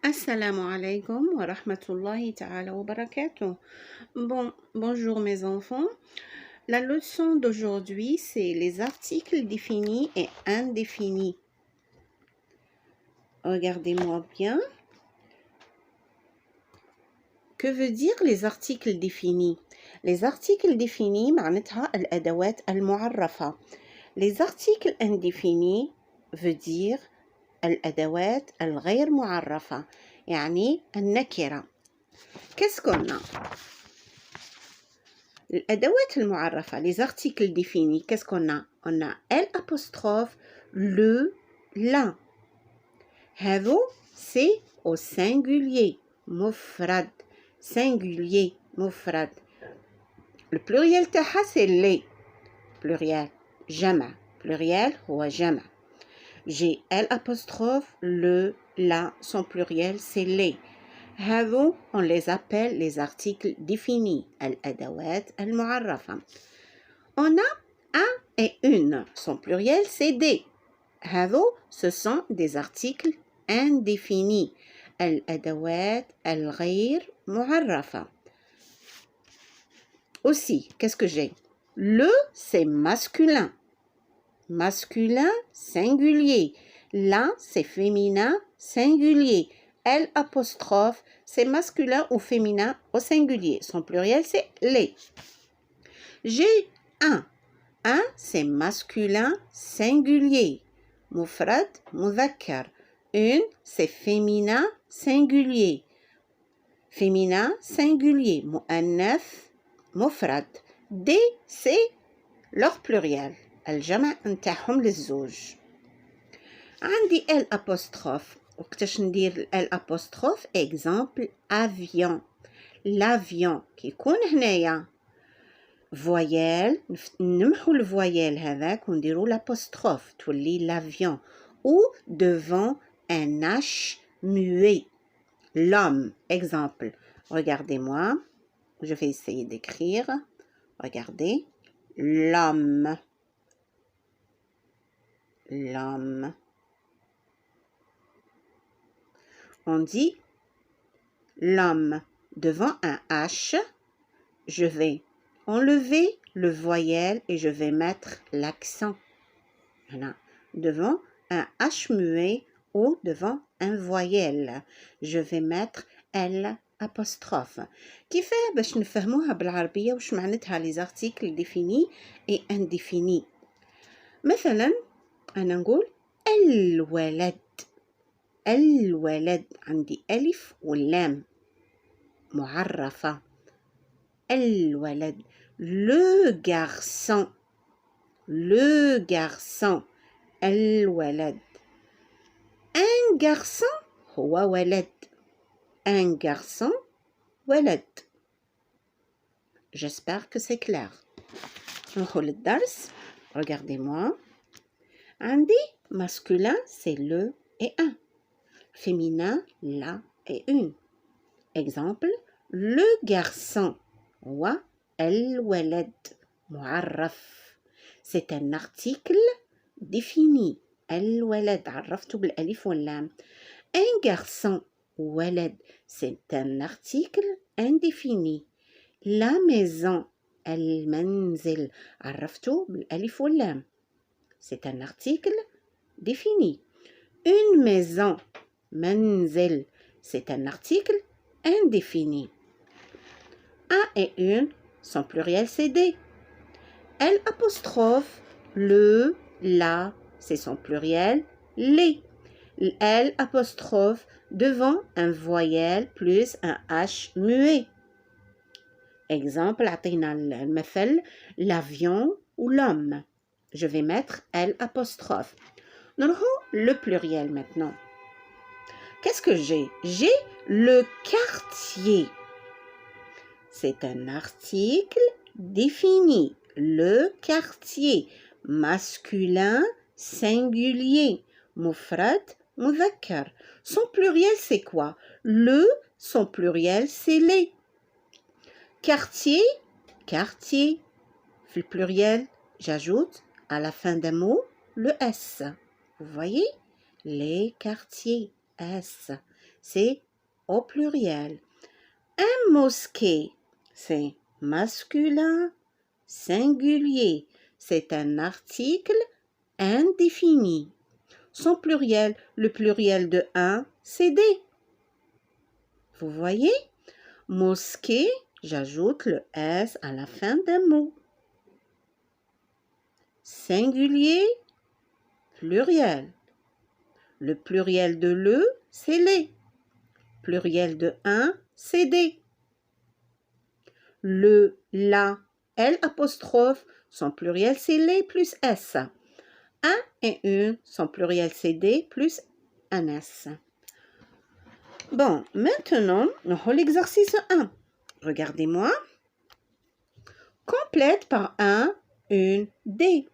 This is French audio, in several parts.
Assalamu alaikum wa rahmatullahi ta'ala wa barakatuh. Bonjour mes enfants. La leçon d'aujourd'hui, c'est les articles définis et indéfinis. Regardez-moi bien. Que veut dire les articles définis? Les articles définis, معناتها الأدوات المعرفة. Les articles indéfinis veut dire الأدوات الغير معرفة، يعني النكرة. Qu'est-ce qu'on a? الأدوات المعرفة, les articles définis, qu'est-ce qu'on a? On a l'apostrophe, le, la. هذو, c'est au singulier, مفرد, singulier, مفرد. Le pluriel تاعها c'est les, pluriel, جمع, pluriel هو جمع. J'ai l'apostrophe, le, la, son pluriel c'est les. هذو, on les appelle les articles définis, الأدوات المعرفة. On a un et une, son pluriel c'est des. هذو, ce sont des articles indéfinis, الأدوات الغير معرفة. Aussi, qu'est-ce que j'ai? Le, c'est masculin. Masculin, singulier. La, c'est féminin, singulier. L'apostrophe, c'est masculin ou féminin au singulier. Son pluriel, c'est les. J'ai un. Un, c'est masculin, singulier. Mufrad, mudhakkar. Une, c'est féminin, singulier. Féminin, singulier. Mu'annath, mufrad. Des, c'est leur pluriel. الجمع نتاعهم للزوج. عندي الابوستروف. وقتاش ندير الابوستروف؟ اكزامبل افيون. لافيون كي يكون هنايا فوايال نمحو الفوايال هذاك ونديرو لابوستروف تولي لافيون. ou devant un H muet. L'homme, exemple. Regardez-moi. Je vais essayer d'écrire. Regardez. L'homme. L'homme. On dit l'homme. Devant un H, je vais enlever le voyelle et je vais mettre l'accent. Voilà. Devant un H muet ou devant un voyelle, je vais mettre L apostrophe. كيفاه باش نفهموها بالعربية وش معناتها les articles définis et indéfinis. مثلا أنا نقول الولد. الولد عندي ألف واللام معرفة. الولد. Le garçon. Le garçon. الولد. Un garçon هو ولد. Un garçon ولد. J'espère que c'est clair. نروحو للدرس. Regardez-moi. عندي masculin c'est le et un. Féminin la et une. Exemple, le garçon هو الولد معرف. C'est un article défini. الولد عرفته بالألف واللام. Un garçon ولد c'est un article indéfini. La maison المنزل عرفته بالألف واللام. C'est un article défini. Une maison منزل c'est un article indéfini. Un et une, son pluriel c'est des. L'apostrophe, le, la, c'est son pluriel les. L'apostrophe devant un voyelle plus un H muet. Exemple, عطينا المثل l'avion ou l'homme. Je vais mettre l'apostrophe. نروحو le pluriel maintenant. Qu'est-ce que j'ai? J'ai le quartier. C'est un article défini. Le quartier. Masculin, singulier. Mufrad, mudhakkar. Son pluriel, c'est quoi? Le, son pluriel, c'est les. Quartier, quartier. Le pluriel, j'ajoute à la fin d'un mot le S. Vous voyez? Les quartiers. S. c'est au pluriel. Un mosquée, c'est masculin singulier. C'est un article indéfini. Son pluriel, le pluriel de un, c'est des. Vous voyez? Mosquée, j'ajoute le S à la fin d'un mot. Singulier, pluriel. Le pluriel de le, c'est les. Pluriel de un, c'est des. Le, la, L apostrophe, son pluriel c'est les plus S. Un et une, son pluriel c'est des plus un S. Bon, maintenant, on a l'exercice 1. Regardez-moi. Complète par un, une, des.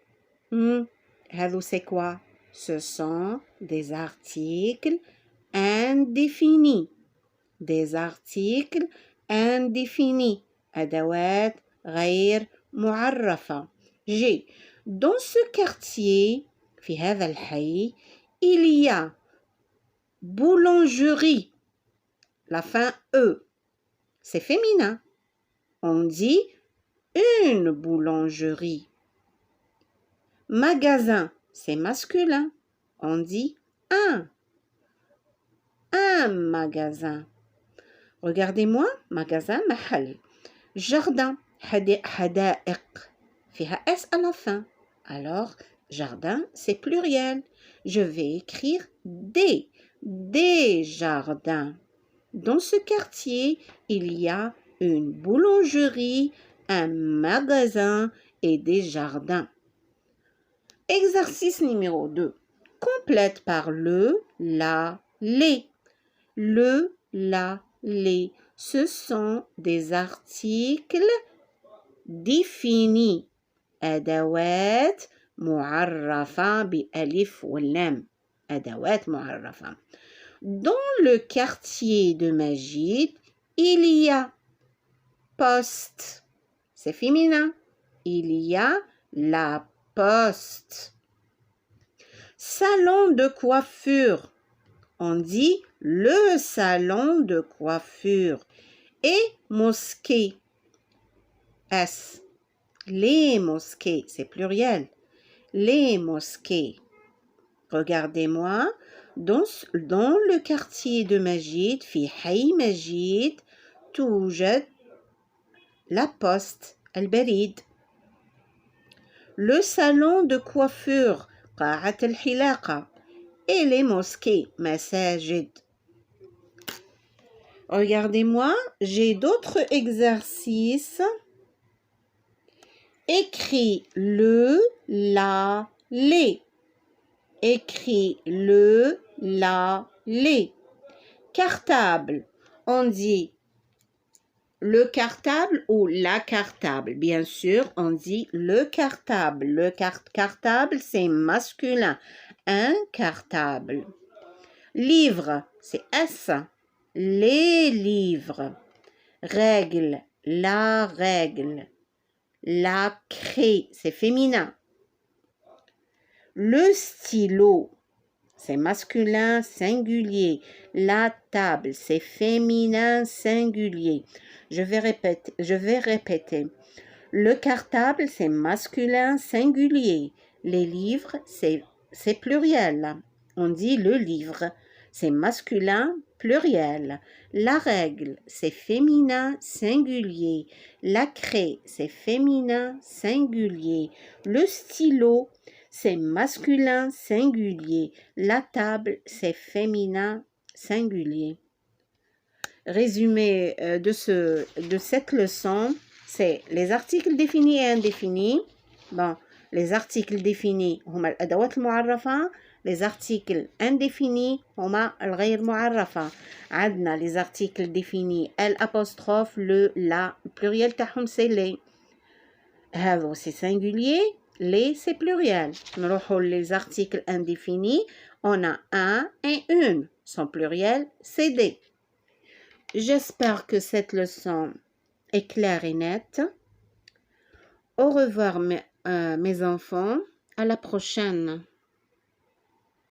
Hello, c'est quoi? Ce sont des articles indéfinis. Des articles indéfinis. أدوات غير معرفة. G. Dans ce quartier, في هذا الحي, il y a boulangerie. La fin E. C'est féminin. On dit une boulangerie. Magasin, c'est masculin. On dit un magasin. Regardez-moi, magasin, محل. Jardin, حدائق. فيها S à la fin. Alors, jardin, c'est pluriel. Je vais écrire des jardins. Dans ce quartier, il y a une boulangerie, un magasin et des jardins. Exercice numéro 2. Complète par le, la, les. Le, la, les. Ce sont des articles définis. أدوات معرفة بألف واللام. أدوات معرفة. Dans le quartier de Majid, il y a poste. C'est féminin. Il y a la poste. Salon de coiffure. On dit le salon de coiffure. Et mosquée. S. Les mosquées, c'est pluriel. Les mosquées. Regardez-moi. Dans le quartier de Majid, في حي مجيد, توجد la poste, البريد. Le salon de coiffure, قاعة الحلاقة. Et les mosquées, مساجد. Regardez-moi, j'ai d'autres exercices. Écris le, la, les. Écris le, la, les. Cartable. On dit le cartable ou la cartable. Bien sûr, on dit le cartable. Le cartable, c'est masculin. Un cartable. Livre, c'est S. Les livres. Règle, la règle. La craie, c'est féminin. Le stylo, c'est masculin singulier. La table, c'est féminin singulier. Je vais répéter. Le cartable, c'est masculin singulier. Les livres, c'est pluriel. On dit le livre. C'est masculin pluriel. La règle, c'est féminin singulier. La craie, c'est féminin singulier. Le stylo, c'est masculin singulier. La table, c'est féminin singulier. Résumé de cette leçon, c'est les articles définis et indéfinis. Bon, les articles définis, هما الأدوات المعرفة. Les articles indéfinis, هما الغير معرفة. عندنا les articles définis, l'apostrophe, le, la, pluriel تاعهم c'est les. هذا c'est singulier, les c'est pluriel. نروحوا les articles indéfinis, on a un et une. Son pluriel c'est des. J'espère que cette leçon est claire et nette. Au revoir mes enfants. À la prochaine.